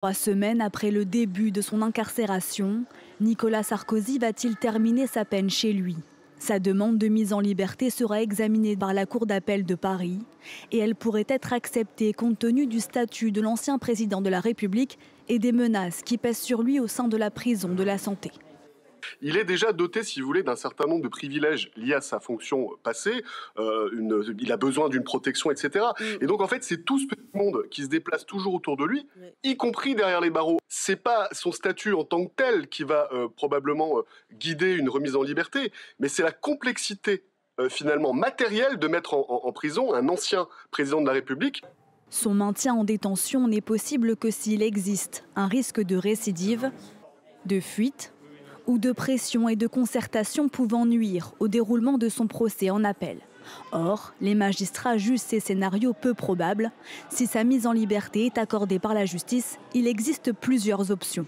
3 semaines après le début de son incarcération, Nicolas Sarkozy va-t-il terminer sa peine chez lui? Sa demande de mise en liberté sera examinée par la Cour d'appel de Paris et elle pourrait être acceptée compte tenu du statut de l'ancien président de la République et des menaces qui pèsent sur lui au sein de la prison de la Santé. Il est déjà doté, si vous voulez, d'un certain nombre de privilèges liés à sa fonction passée. Il a besoin d'une protection, etc. Et donc, en fait, c'est tout ce petit monde qui se déplace toujours autour de lui, y compris derrière les barreaux. C'est pas son statut en tant que tel qui va probablement guider une remise en liberté, mais c'est la complexité finalement matérielle de mettre en prison un ancien président de la République. Son maintien en détention n'est possible que s'il existe un risque de récidive, de fuite ou de pression et de concertation pouvant nuire au déroulement de son procès en appel. Or, les magistrats jugent ces scénarios peu probables. Si sa mise en liberté est accordée par la justice, il existe plusieurs options.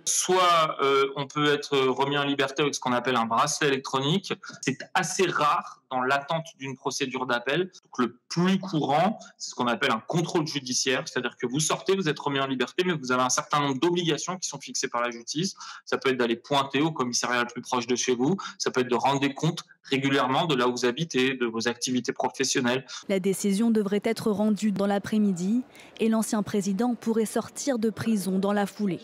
Soit on peut être remis en liberté avec ce qu'on appelle un bracelet électronique. C'est assez rare dans l'attente d'une procédure d'appel. Donc le plus courant, c'est ce qu'on appelle un contrôle judiciaire, c'est-à-dire que vous sortez, vous êtes remis en liberté, mais vous avez un certain nombre d'obligations qui sont fixées par la justice. Ça peut être d'aller pointer au commissariat le plus proche de chez vous, ça peut être de rendre des comptes régulièrement de là où vous habitez, de vos activités professionnelles. La décision devrait être rendue dans l'après-midi et l'ancien président pourrait sortir de prison dans la foulée.